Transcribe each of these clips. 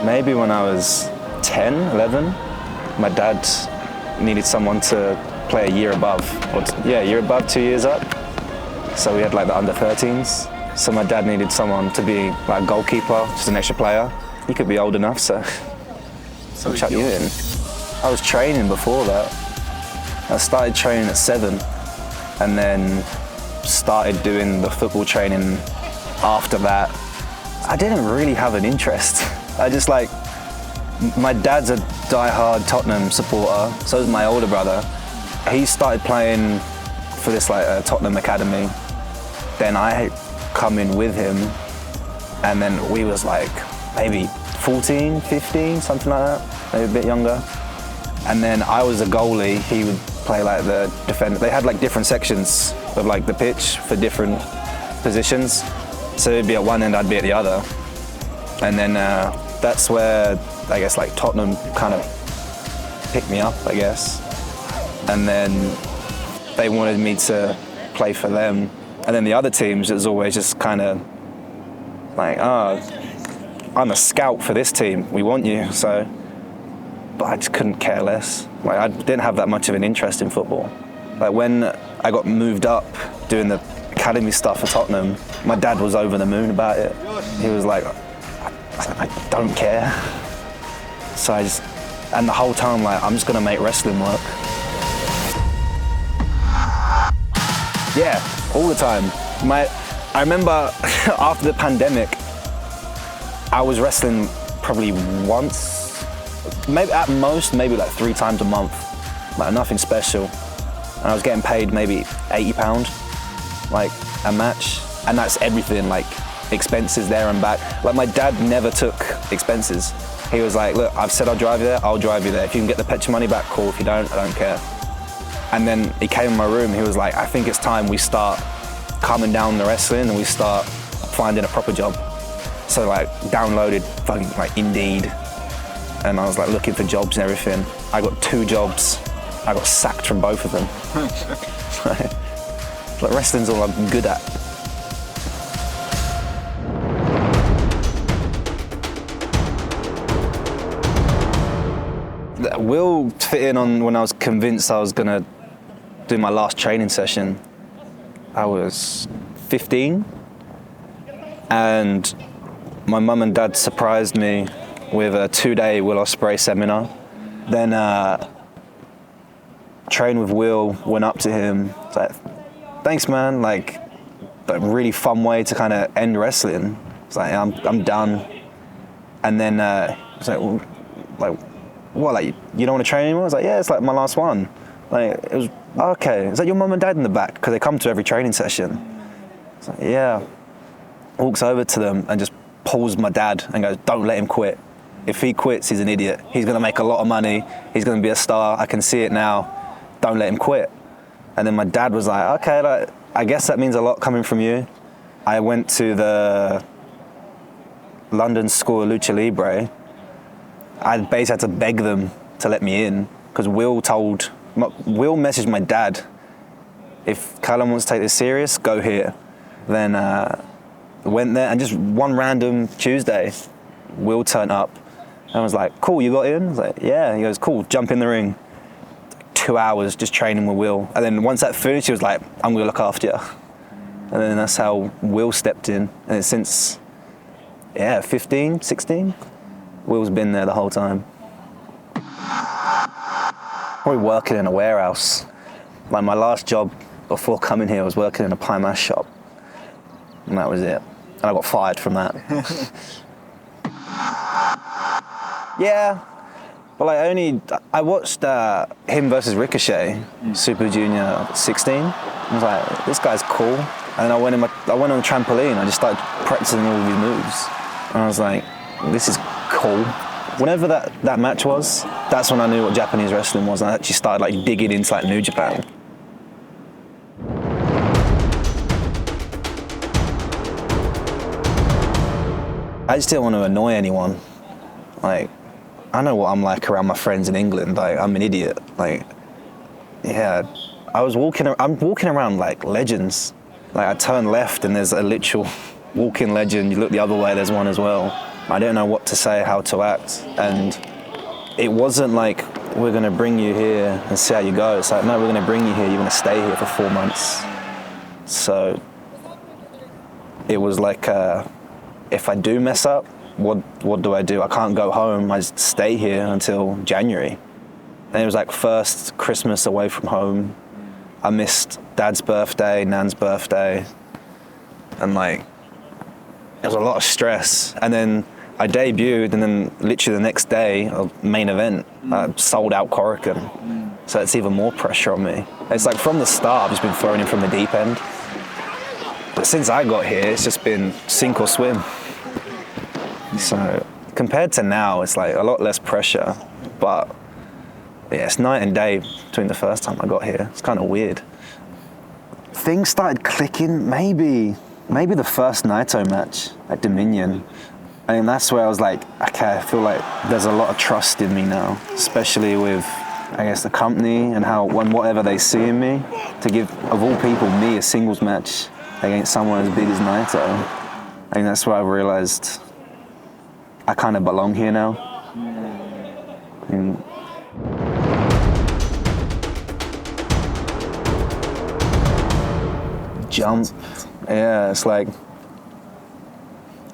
maybe when I was 10, 11, my dad needed someone to play a year above, a year above, 2 years up. So we had like the under 13s. So my dad needed someone to be like a goalkeeper, just an extra player. He could be old enough, so I'll chuck you in. I was training before that. I started training at 7 and then started doing the football training after that. I didn't really have an interest. I just like, my dad's a die-hard Tottenham supporter, so is my older brother. He started playing for this like Tottenham academy. Then I come in with him, and then we was like maybe 14, 15, something like that, maybe a bit younger. And then I was a goalie, he would play like the defender. They had like different sections of like the pitch for different positions. So he'd be at one end, I'd be at the other. And then that's where, I guess, like Tottenham kind of picked me up, I guess. And then they wanted me to play for them. And then the other teams, it was always just kind of like, oh, I'm a scout for this team, we want you, so. But I just couldn't care less. Like, I didn't have that much of an interest in football. Like when I got moved up doing the academy stuff for Tottenham, my dad was over the moon about it. He was like, I don't care. So and the whole time, like, I'm just gonna make wrestling work. Yeah, all the time. I remember after the pandemic, I was wrestling probably once, maybe at most, maybe like 3 times a month, like nothing special. And I was getting paid maybe £80, like a match. And that's everything, like expenses there and back. Like my dad never took expenses. He was like, look, I've said I'll drive you there, I'll drive you there. If you can get the petrol money back, cool. If you don't, I don't care. And then he came in my room, he was like, I think it's time we start calming down the wrestling and we start finding a proper job. So like downloaded fucking like Indeed, and I was like looking for jobs and everything. I got 2 jobs. I got sacked from both of them. Like wrestling's all I'm good at. Will fit in on when I was convinced I was gonna do my last training session. I was 15, and my mum and dad surprised me with a 2-day Will Ospreay seminar. Then trained with Will, went up to him, was like, thanks man, like a really fun way to kind of end wrestling. It's like, I'm done. And then it's like, well, what, like, you don't want to train anymore? I was like, yeah, it's like my last one. Like, it was, okay. Is that your mum and dad in the back? Because they come to every training session. I was like, yeah. Walks over to them and just pulls my dad and goes, don't let him quit. If he quits, he's an idiot. He's going to make a lot of money. He's going to be a star. I can see it now. Don't let him quit. And then my dad was like, okay, like, I guess that means a lot coming from you. I went to the London School of Lucha Libre. I basically had to beg them to let me in because Will messaged my dad, if Callum wants to take this serious, go here. Then went there, and just one random Tuesday, Will turned up and was like, cool, you got in? I was like, yeah. He goes, cool, jump in the ring. 2 hours just training with Will. And then once that finished, he was like, I'm gonna look after you. And then that's how Will stepped in. And since, 15, 16, Will's been there the whole time. Probably working in a warehouse. Like my last job before coming here was working in a pie mash shop. And that was it. And I got fired from that. Yeah, but like I watched him versus Ricochet, Super Junior 16. I was like, this guy's cool. And then I went on the trampoline, I just started practicing all of his moves. And I was like, this is cool. Whenever that match was, that's when I knew what Japanese wrestling was, and I actually started like digging into like New Japan. I just didn't want to annoy anyone. Like, I know what I'm like around my friends in England. Like, I'm an idiot. Like, yeah, I'm walking around like legends. Like, I turn left and there's a literal walking legend. You look the other way, there's one as well. I didn't know what to say, how to act. And it wasn't like, we're gonna bring you here and see how you go. It's like, no, we're gonna bring you here, you're gonna stay here for 4 months. So it was like, if I do mess up, what do? I can't go home, I just stay here until January. And it was like first Christmas away from home. I missed Dad's birthday, Nan's birthday, and like, it was a lot of stress. And then I debuted, and then literally the next day, main event, sold out Corican. So it's even more pressure on me. It's like from the start, I've just been thrown in from the deep end. But since I got here, it's just been sink or swim. So compared to now, it's like a lot less pressure, but yeah, it's night and day between the first time I got here. It's kind of weird. Things started clicking maybe the first Naito match at Dominion. I mean, that's where I was like, okay, I feel like there's a lot of trust in me now, especially with, I guess, the company and how, when whatever they see in me, to give, of all people, me a singles match against someone as big as Naito. I think that's where I realized I kind of belong here now. And jump, yeah, it's like,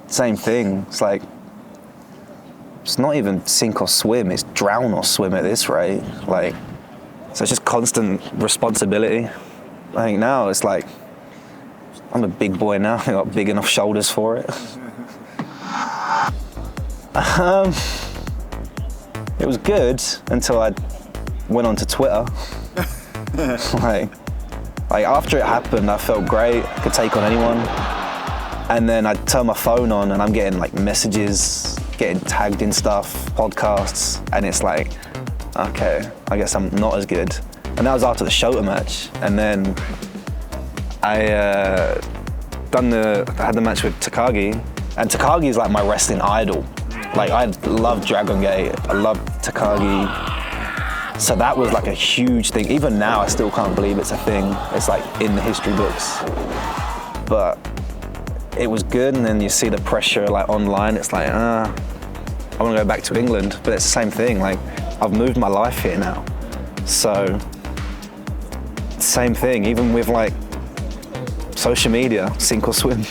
same thing. It's like, it's not even sink or swim, it's drown or swim at this rate. Like, so it's just constant responsibility. I think now it's like, I'm a big boy now, I got big enough shoulders for it. It was good until I went onto Twitter. like after it happened, I felt great, I could take on anyone. And then I turn my phone on and I'm getting like messages, getting tagged in stuff, podcasts, and it's like, okay, I guess I'm not as good. And that was after the Shota match. And then I had the match with Takagi, and Takagi is like my wrestling idol. Like, I love Dragon Gate, I love Takagi. So that was like a huge thing. Even now, I still can't believe it's a thing. It's like in the history books. But it was good, and then you see the pressure like online, it's like, I want to go back to England, but it's the same thing. Like, I've moved my life here now. So, same thing, even with like social media, sink or swim.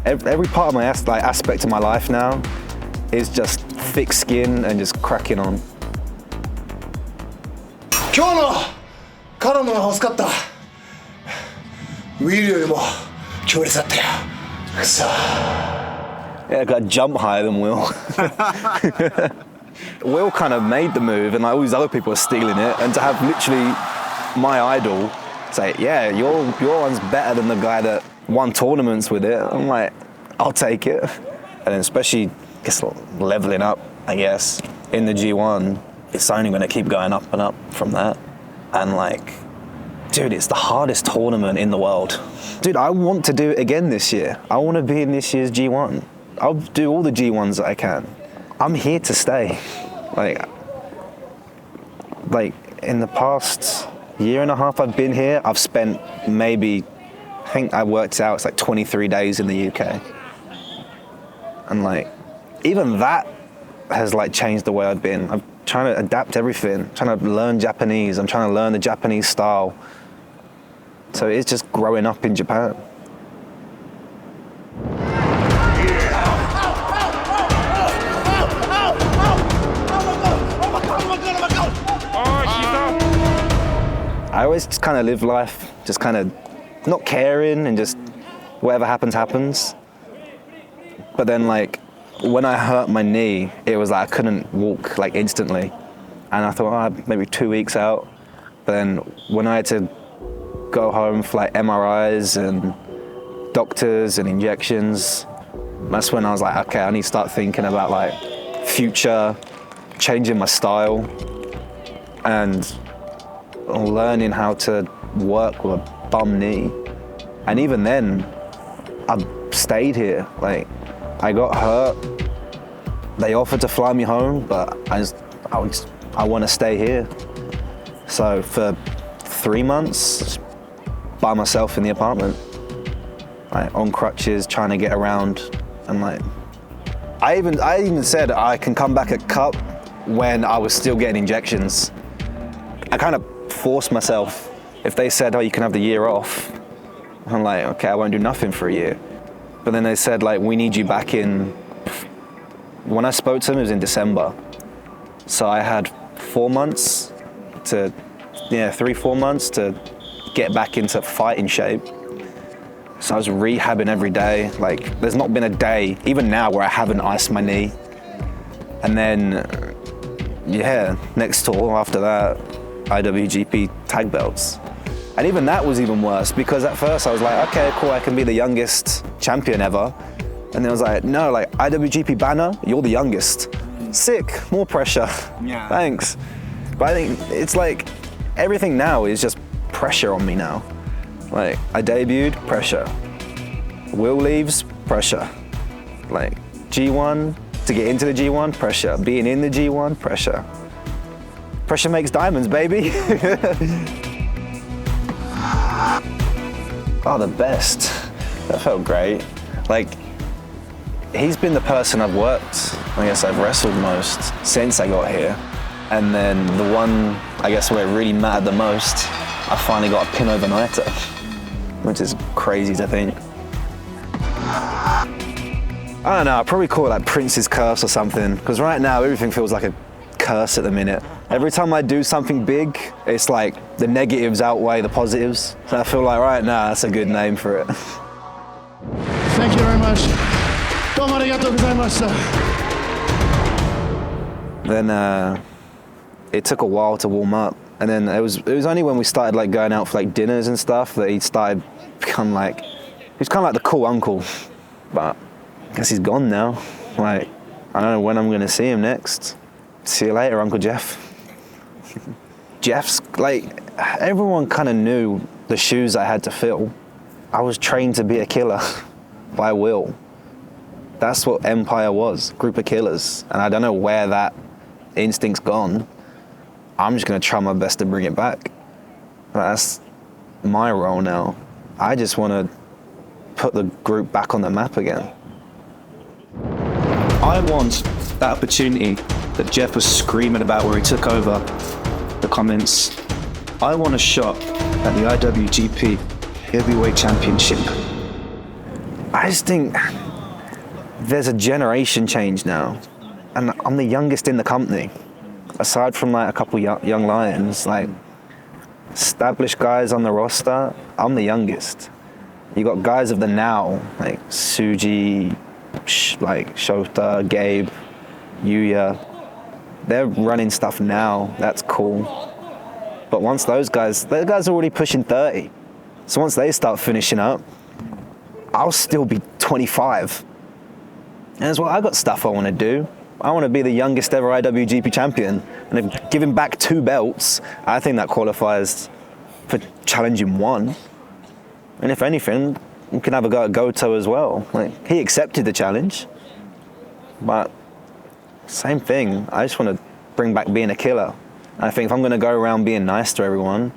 Every part of my aspect of my life now is just thick skin and just cracking on. 今日のカラムが欲しかった。ウィルよりも強烈だったよ。くそ。Yeah, I got jump higher than Will. Will kind of made the move, and like all these other people are stealing it, and to have literally my idol say, yeah, your one's better than the guy that won tournaments with it. I'm like, I'll take it. And then especially just leveling up, I guess, in the G1, it's only going to keep going up and up from that. And like, dude, it's the hardest tournament in the world. Dude, I want to do it again this year. I want to be in this year's G1. I'll do all the G1s that I can. I'm here to stay. Like in the past year and a half I've been here, I've spent maybe, I think I worked out, it's like 23 days in the UK. And like, even that has like changed the way I've been. I'm trying to adapt everything, trying to learn Japanese, I'm trying to learn the Japanese style. So it's just growing up in Japan. I always just kind of live life, just kind of not caring and just whatever happens, happens. But then like, when I hurt my knee, it was like I couldn't walk like instantly. And I thought, maybe 2 weeks out. But then when I had to go home for like MRIs and doctors and injections, that's when I was like, okay, I need to start thinking about like future, changing my style, and learning how to work with a bum knee. And even then, I stayed here. Like, I got hurt, they offered to fly me home, but I want to stay here. So for 3 months, by myself in the apartment, like on crutches, trying to get around And like, I even said I can come back at Cup when I was still getting injections. I kind of forced myself. If they said, oh, you can have the year off, I'm like, okay, I won't do nothing for a year. But then they said, like, we need you back in. When I spoke to them, it was in December. So I had 4 months to, 3-4 months to get back into fighting shape. So I was rehabbing every day. Like, there's not been a day, even now, where I haven't iced my knee. And then, next tour after that, Iwgp tag belts. And even that was even worse, because at first I was like, okay, cool, I can be the youngest champion ever. And then I was like, no, like, Iwgp banner, you're the youngest. Sick, more pressure. Yeah. Thanks. But I think it's like, everything now is just pressure on me now. Like, I debuted, pressure. Will leaves, pressure. Like, G1, to get into the G1, pressure. Being in the G1, pressure. Pressure makes diamonds, baby. Oh, the best. That felt great. Like, he's been the person I've worked, I guess I've wrestled most since I got here. And then the one, I guess, where it really mattered the most, I finally got a pin overnight, which is crazy to think. I don't know, I'd probably call it like Prince's curse or something, because right now everything feels like a curse at the minute. Every time I do something big, it's like the negatives outweigh the positives. So I feel like right now that's a good name for it. Thank you very much. どうもありがとうございました。 Then it took a while to warm up, and then it was only when we started like going out for like dinners and stuff that he started become like, he was kind of like the cool uncle, but I guess he's gone now. Like, I don't know when I'm gonna see him next. See you later, Uncle Jeff. Jeff's like, everyone kind of knew the shoes I had to fill. I was trained to be a killer by will. That's what Empire was, group of killers. And I don't know where that instinct's gone. I'm just gonna try my best to bring it back. That's my role now. I just wanna put the group back on the map again. I want that opportunity that Jeff was screaming about where he took over the comments. I want a shot at the IWGP Heavyweight Championship. I just think there's a generation change now, and I'm the youngest in the company. Aside from like a couple young lions, like established guys on the roster, I'm the youngest. You got guys of the now, like Suji, like Shota, Gabe, Yuya. They're running stuff now, that's cool. But once those guys are already pushing 30. So once they start finishing up, I'll still be 25. And as well, I got stuff I want to do. I want to be the youngest ever IWGP champion. And if giving back 2 belts, I think that qualifies for challenging 1. And if anything, we can have a go at Goto as well. Like, he accepted the challenge. But same thing, I just want to bring back being a killer. And I think if I'm going to go around being nice to everyone,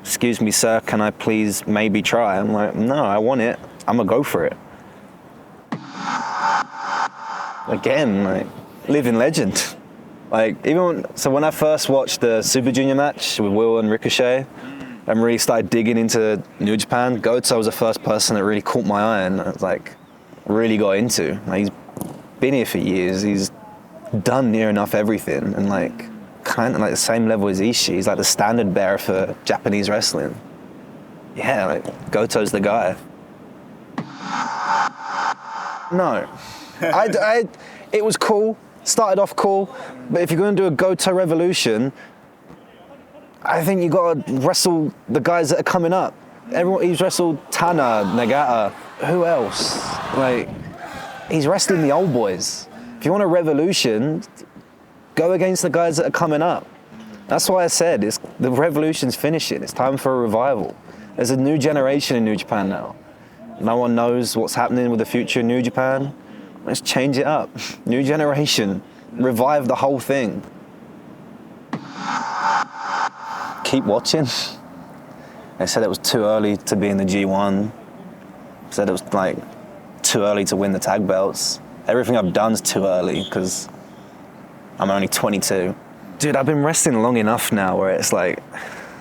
excuse me, sir, can I please maybe try? I'm like, no, I want it. I'm going to go for it. Again, like, living legend. Like, so when I first watched the Super Junior match with Will and Ricochet, and really started digging into New Japan, Goto was the first person that really caught my eye and I was like, really got into. Like, he's been here for years. He's done near enough everything, and like, kind of like the same level as Ishii. He's like the standard bearer for Japanese wrestling. Yeah, like, Goto's the guy. No. It was cool, started off cool, but if you're going to do a Goto Revolution, I think you got to wrestle the guys that are coming up. He's wrestled Tana, Nagata, who else? Like, he's wrestling the old boys. If you want a revolution, go against the guys that are coming up. That's why I said the revolution's finishing. It's time for a revival. There's a new generation in New Japan now. No one knows what's happening with the future in New Japan. Let's change it up. New generation. Revive the whole thing. Keep watching. They said it was too early to be in the G1. Said it was like too early to win the tag belts. Everything I've done's too early because I'm only 22. Dude, I've been wrestling long enough now where it's like,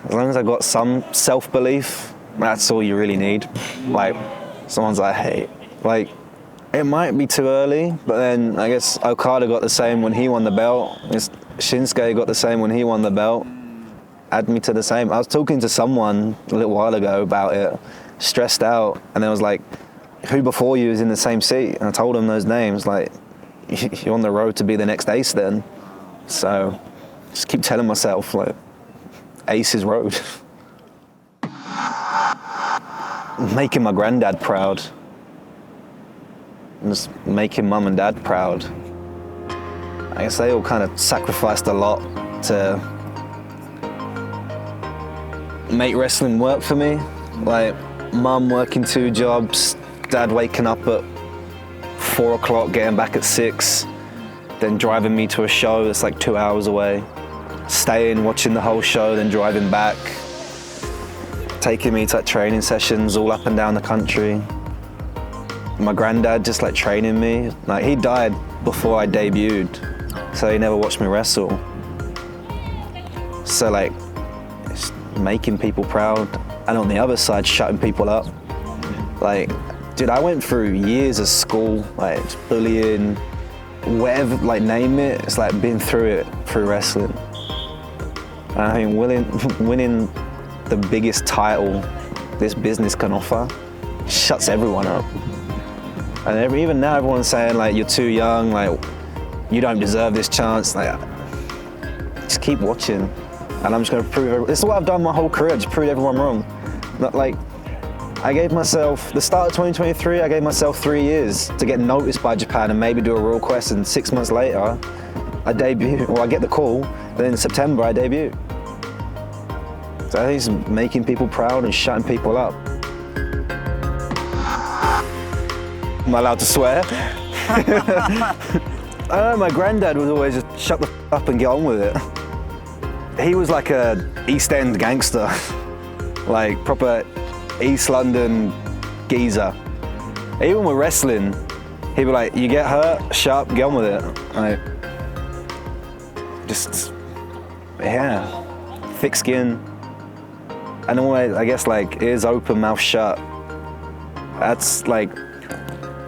as long as I got some self-belief, that's all you really need. Like, someone's I hate. Like, it might be too early, but then I guess Okada got the same when he won the belt. Shinsuke got the same when he won the belt. Add me to the same. I was talking to someone a little while ago about it, stressed out, and they was like, who before you is in the same seat? And I told them those names, like, you're on the road to be the next ace then. So just keep telling myself, like, Ace's road. Making my granddad proud. Just making mum and dad proud. I guess they all kind of sacrificed a lot to make wrestling work for me. Like, mum working 2 jobs, dad waking up at 4 o'clock, getting back at 6, then driving me to a show that's like 2 hours away, staying, watching the whole show, then driving back, taking me to like training sessions all up and down the country. My granddad just like training me. Like, he died before I debuted, so he never watched me wrestle. So like, it's making people proud, and on the other side, shutting people up. Like, dude, I went through years of school, like bullying, whatever, like name it. It's like been through it through wrestling. And I mean, winning the biggest title this business can offer shuts everyone up. And even now, everyone's saying like, you're too young, like you don't deserve this chance. Like, just keep watching, and I'm just gonna prove. This is what I've done my whole career. Just prove everyone wrong. Not like. I gave myself, the start of 2023, I gave myself 3 years to get noticed by Japan and maybe do a Royal Quest, and 6 months later, I debut, or I get the call, then in September I debut. So I think it's making people proud and shutting people up. Am I allowed to swear? I don't know, my granddad was always just shut the up and get on with it. He was like a East End gangster, like proper East London geezer. Even with wrestling, he'd be like, you get hurt, shut up, get on with it. Like, just, yeah, thick skin. And always, I guess like, ears open, mouth shut. That's like,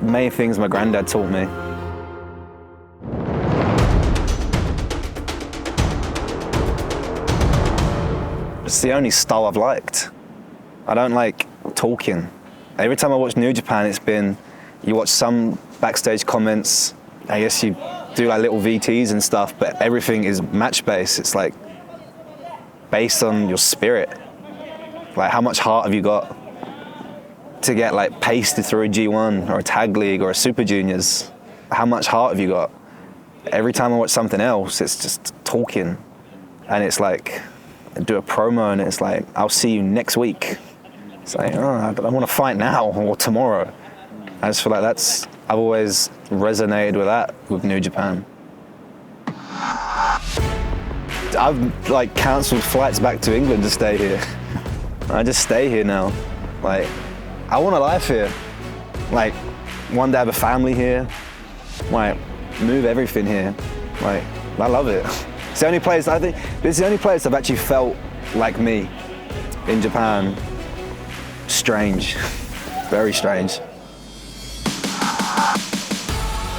main things my granddad taught me. It's the only style I've liked. I don't like talking. Every time I watch New Japan, it's been, you watch some backstage comments, I guess you do like little VTs and stuff, but everything is match-based. It's like based on your spirit. Like, how much heart have you got to get like pasted through a G1 or a tag league or a Super Juniors? How much heart have you got? Every time I watch something else, it's just talking. And it's like, I do a promo and it's like, I'll see you next week. It's like, oh, I want to fight now or tomorrow. I just feel like I've always resonated with that with New Japan. I've like cancelled flights back to England to stay here. I just stay here now. Like, I want a life here. Like, one day have a family here. Like, move everything here. Like, I love it. It's the only place, I think, it's the only place I've actually felt like me in Japan. Strange, very strange.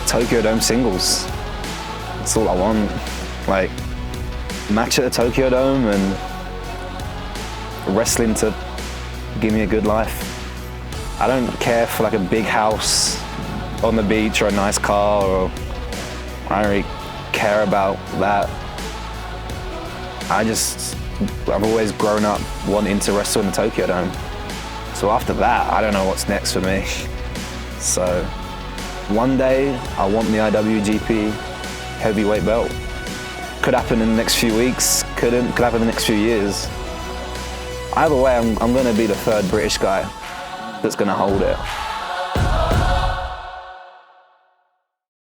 Tokyo Dome singles, that's all I want. Like, match at the Tokyo Dome and wrestling to give me a good life. I don't care for like a big house on the beach or a nice car, or I don't really care about that. I've always grown up wanting to wrestle in the Tokyo Dome. So after that, I don't know what's next for me. So one day, I want the Iwgp heavyweight belt. Could happen in the next few weeks, could happen in the next few years. Either way, I'm gonna be the 3rd British guy that's gonna hold it.